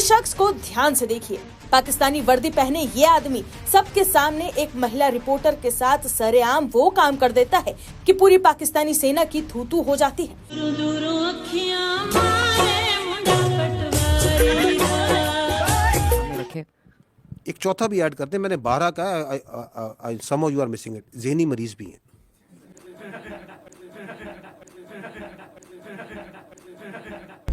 इस शख्स को ध्यान से देखिए। पाकिस्तानी वर्दी पहने ये आदमी सबके सामने एक महिला रिपोर्टर के साथ सरेआम वो काम कर देता है कि पूरी पाकिस्तानी सेना की थू-थू हो जाती है। एक चौथा भी ऐड करते हैं, मैंने 12 का some you are missing it, ज़हनी मरीज भी हैं।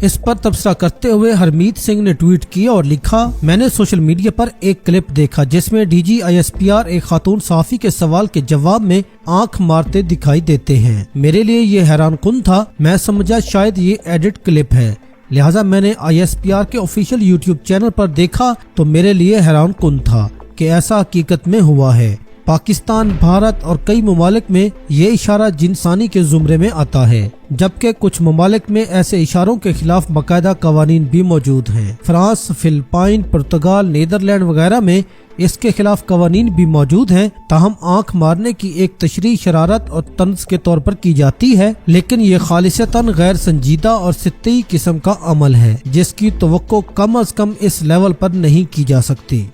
इस पर तबसरा करते हुए हरमीत सिंह ने ट्वीट किया और लिखा, मैंने सोशल मीडिया पर एक क्लिप देखा जिसमें डीजी ISPR एक खातून सहाफी के सवाल के जवाब में आंख मारते दिखाई देते हैं। मेरे लिए ये हैरानकुन था, मैं समझा शायद ये एडिट क्लिप है, लिहाजा मैंने ISPR के ऑफिशियल YouTube चैनल पर देखा तो मेरे लिए हैरानकुन था कि ऐसा हकीकत में हुआ है। पाकिस्तान, भारत और कई ममालिक में ये इशारा जिनसानी के जुमरे में आता है, जबकि कुछ ममालिक में ऐसे इशारों के खिलाफ बाकायदा कवानीन भी मौजूद हैं। फ्रांस, फिलिपाइन, पुर्तगाल, नीदरलैंड वगैरह में इसके खिलाफ कवानीन भी मौजूद हैं। ताहम आंख मारने की एक तशरीह शरारत और तंज के तौर पर की जाती है, लेकिन ये खालिसतन गैर संजीदा और सतही किस्म का अमल है जिसकी तवक्को कम अज कम इस लेवल पर नहीं की जा सकती।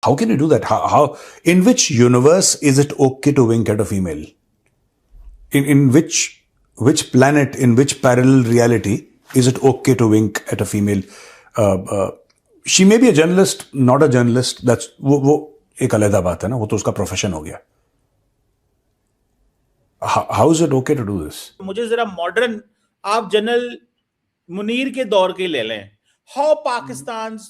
How can you do that? How in which universe is it okay to wink at a female? In which planet, in which parallel reality is it okay to wink at a female? She may be a journalist, not a journalist. That's वो एक अलग बात है ना, वो तो उसका profession हो गया। How is it okay to do this? मुझे जरा मॉडर्न आप जनरल मुनीर के दौर के ले लें। How Pakistan's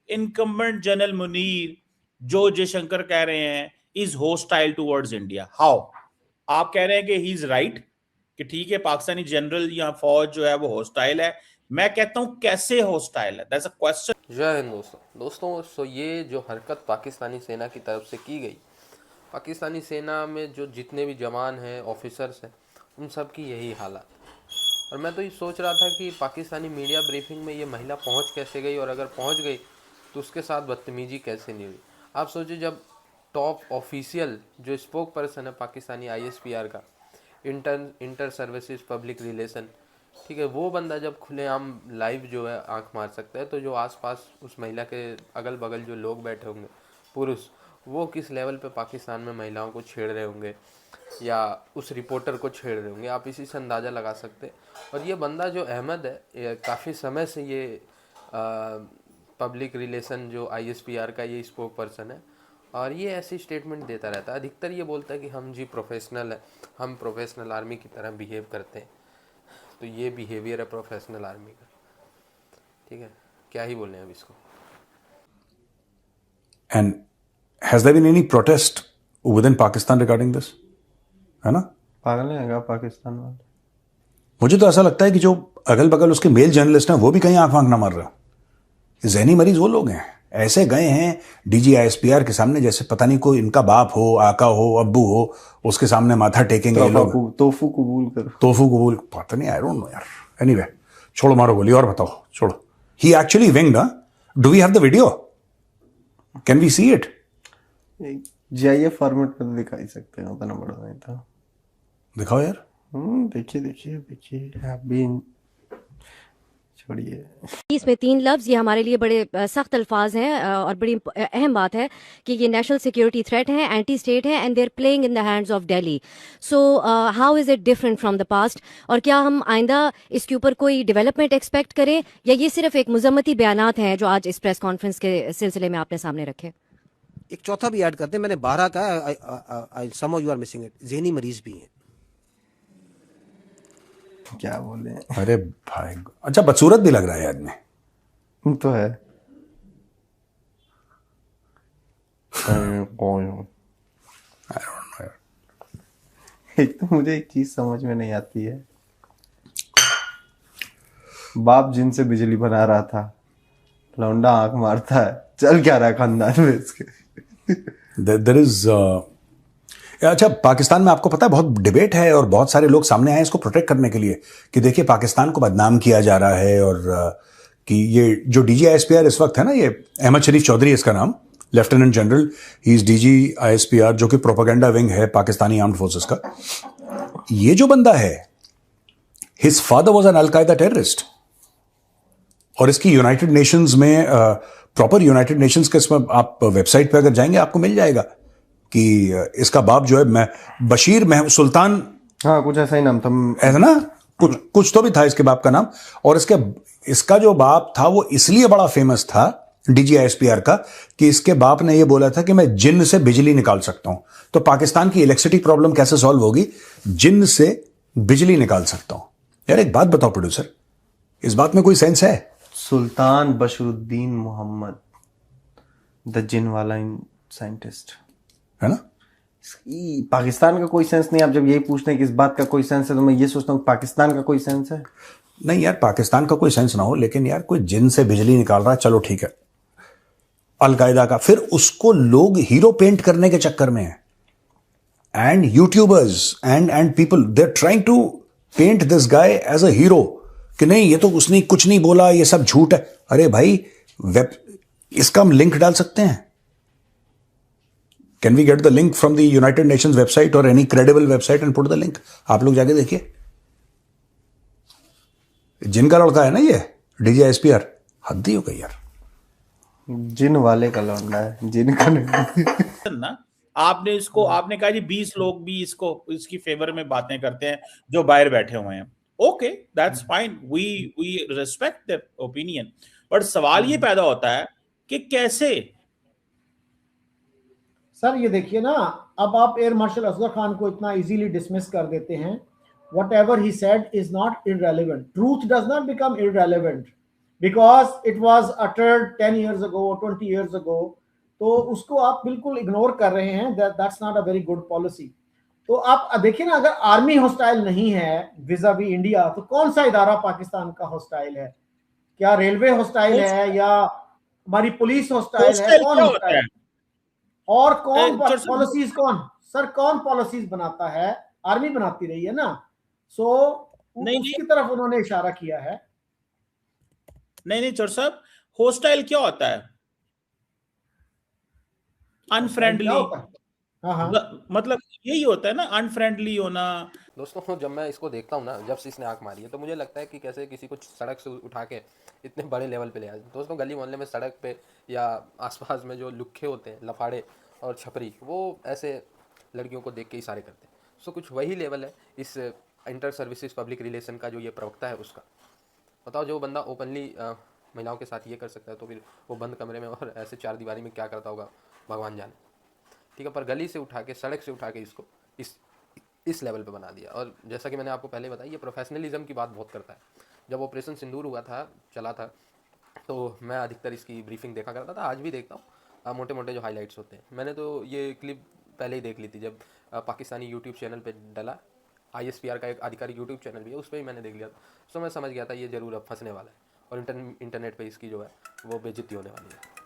incumbent general Munir जो जयशंकर कह रहे हैं is hostile towards India. How? आप कह रहे हैं कि ही इज राइट कि ठीक है पाकिस्तानी जनरल या फौज जो है वो होस्टाइल है। मैं कहता हूं कैसे होस्टाइल है, दैट्स अ क्वेश्चन। जय हिंद दोस्तों, सो ये जो हरकत पाकिस्तानी सेना की तरफ से की गई, पाकिस्तानी सेना में जो जितने भी जवान हैं, ऑफिसर्स हैं, उन सब की यही हालत। और मैं तो ये सोच रहा था कि पाकिस्तानी मीडिया ब्रीफिंग में ये महिला पहुंच कैसे गई, और अगर पहुंच गई तो उसके साथ बदतमीजी कैसे नहीं हुई। आप सोचिए, जब टॉप ऑफिशियल जो स्पोक पर्सन है पाकिस्तानी ISPR का, इंटर सर्विसेज पब्लिक रिलेशन, ठीक है, वो बंदा जब खुलेआम लाइव जो है आंख मार सकता है, तो जो आसपास उस महिला के अगल बगल जो लोग बैठे होंगे पुरुष, वो किस लेवल पे पाकिस्तान में महिलाओं को छेड़ रहे होंगे या उस रिपोर्टर को छेड़ रहे होंगे, आप इसी से अंदाज़ा लगा सकते हैं। और ये बंदा जो अहमद है, काफ़ी समय से ये पब्लिक रिलेशन जो ISPR का ये स्पोक पर्सन है, और ये ऐसी स्टेटमेंट देता रहता है। अधिकतर ये बोलता है कि हम जी प्रोफेशनल है, हम प्रोफेशनल आर्मी की तरह बिहेव करते हैं। तो ये बिहेवियर है प्रोफेशनल आर्मी का, ठीक है, क्या ही बोलें अब इसको। And has there been any protest within Pakistan regarding this? है ना? पागल है पाकिस्तान वाले। मुझे तो ऐसा लगता है कि जो अगल बगल उसके मेल जर्नलिस्ट हैं वो भी कहीं आंख वांख ना मार रहा। ज़हनी मरीज वो लोग हैं, ऐसे गए हैं डीजी ISPR के सामने जैसे पता नहीं कोई इनका बाप हो, आका हो, अब्बू हो, उसके सामने माथा टेकेंगे लोग। तोफू कबूल करो, तोफू कबूल, पता नहीं, आई डोंट नो यार। एनीवे, छोड़ो मारो गोली, और बताओ, छोड़ो। He actually winged, do we have the video? Can we see it? GIF format पर दिखा ही सकते हैं, उतना बड़ा नहीं था। दिखाओ यार। देखिए आप भी छोड़िए। इसमें 3 लफ्ज़, ये हमारे लिए बड़े सख्त अल्फाज हैं और बड़ी अहम बात है कि ये नेशनल सिक्योरिटी थ्रेट है, एंटी स्टेट है, and they are playing in the hands of Delhi. So how is it different from the past? और क्या हम आइंदा इसके ऊपर कोई डेवलपमेंट एक्सपेक्ट करें, या ये सिर्फ एक मुज़म्मती बयानात हैं जो आज इस प्रेस कॉन्फ्रेंस के सिलसिले में आपने सामने रखे? एक चौथा भी ऐड करते हैं, मैंने 12 का some you are missing it, ज़हनी मरीज भी हैं। क्या बोले? अरे भाई, अच्छा बदसूरत भी लग रहा है आदमी। तो है। एक तो मुझे एक चीज समझ में नहीं आती है, बाप जिनसे बिजली बना रहा था, लौंडा आंख मारता है, चल क्या रहा है खानदान में इसके। There is अच्छा, पाकिस्तान में आपको पता है बहुत डिबेट है और बहुत सारे लोग सामने आए इसको प्रोटेक्ट करने के लिए कि देखिए पाकिस्तान को बदनाम किया जा रहा है, और कि ये जो डीजी ISPR इस वक्त है ना, ये अहमद शरीफ चौधरी इसका नाम, lieutenant general, he is DG ISPR, जो कि प्रोपेगेंडा विंग है पाकिस्तानी आर्म्ड फोर्सेस का। ये जो बंदा है, हिज फादर वाज एन अल कायदा टेररिस्ट, और इसकी यूनाइटेड नेशंस में प्रॉपर यूनाइटेड नेशंस के इसमें आप वेबसाइट पे अगर जाएंगे आपको मिल जाएगा कि इसका बाप जो है मैं बशीर सुल्तान, हाँ कुछ ऐसा ही नाम था, ऐसा ना, कुछ तो भी था इसके बाप का नाम। और इसका जो बाप था वो इसलिए बड़ा फेमस था DGISPR का कि इसके बाप ने ये बोला था कि मैं जिन्न से बिजली निकाल सकता हूं। तो पाकिस्तान की इलेक्ट्रिसिटी प्रॉब्लम कैसे सॉल्व होगी? जिन्न से बिजली निकाल सकता हूं। यार एक बात बताओ प्रोड्यूसर, इस बात में कोई सेंस है? सुल्तान बशरुद्दीन मोहम्मद, द जिन वाला साइंटिस्ट, है ना? पाकिस्तान का कोई सेंस नहीं। आप जब यही पूछते हैं कि इस बात का कोई सेंस है तो मैं ये सोचता हूँ पाकिस्तान का कोई सेंस है? नहीं यार, पाकिस्तान का कोई सेंस ना हो, लेकिन यार कोई जिन से बिजली निकाल रहा है, चलो ठीक है, अलकायदा का, फिर उसको लोग हीरो पेंट करने के चक्कर में है। And YouTubers and people they are trying to paint this guy as a hero कि नहीं ये तो उसने कुछ नहीं बोला, ये सब झूठ है। अरे भाई इसका हम लिंक डाल सकते हैं? Can we get the link from the United Nations website और any credible website and put the link? आप लोग जाके देखिए, जिनका लड़का है ना ये DGISPR, हद्दी हो गई यार। जिन वाले का लौंडा है, जिन का नहीं। ना आपने कहा जी 20 लोग भी इसकी फेवर में बातें करते हैं जो बाहर बैठे हुए हैं। Okay, that's fine, we respect their opinion, but सवाल ये पैदा होता है कि कैसे। सर ये देखिए ना, अब आप एयर मार्शल असगर खान को इतना इजीली डिसमिस कर देते हैं। Whatever he said is not irrelevant. Truth does not become irrelevant because it was uttered 10 years ago, 20 years ago. तो उसको आप बिल्कुल इग्नोर कर रहे हैं। That's not a very good policy. तो आप देखिए ना, अगर आर्मी हॉस्टाइल नहीं है विजा वी इंडिया, तो कौन सा इदारा पाकिस्तान का हॉस्टाइल है? क्या रेलवे हॉस्टाइल है या हमारी पुलिस हॉस्टाइल है? कौन हॉस्टाइल है? और कौन पॉलिसीज, कौन पॉलिसीज बनाता है? आर्मी बनाती रही है ना। सो उसकी तरफ उन्होंने इशारा किया है। नहीं चोर साहब, हॉस्टाइल क्या होता है? अनफ्रेंडली। मतलब यही होता है ना, अनफ्रेंडली होना। दोस्तों जब मैं इसको देखता हूँ ना, जब से इसने आंख मारी है, तो मुझे लगता है कि कैसे किसी को सड़क से उठा के इतने बड़े लेवल पे ले आए। दोस्तों गली मोहल्ले में, सड़क पे या आसपास में जो लुक्खे होते हैं, लफाड़े और छपरी, वो ऐसे लड़कियों को देख के इशारे करते हैं। सो कुछ वही लेवल है इस इंटर सर्विसेज पब्लिक रिलेशन का जो ये प्रवक्ता है उसका। बताओ, जो बंदा ओपनली महिलाओं के साथ ये कर सकता है, तो फिर वो बंद कमरे में और ऐसे 4 दीवारी में क्या करता होगा भगवान जाने। ठीक है, पर गली से उठा के, सड़क से उठा के इसको इस लेवल पे बना दिया। और जैसा कि मैंने आपको पहले बताया, ये प्रोफेशनलिज्म की बात बहुत करता है। जब ऑपरेशन सिंदूर हुआ था, चला था, तो मैं अधिकतर इसकी ब्रीफिंग देखा करता था, आज भी देखता हूँ, मोटे मोटे जो हाईलाइट्स होते हैं। मैंने तो ये क्लिप पहले ही देख ली थी, जब पाकिस्तानी यूट्यूब चैनल पे डला। ISPR का एक आधिकारिक यूट्यूब चैनल भी है, उस पर ही मैंने देख लिया था। तो मैं समझ गया था ये ज़रूर अब फंसने वाला है और इंटरनेट पे इसकी जो है वो बेइज्जती होने वाली है।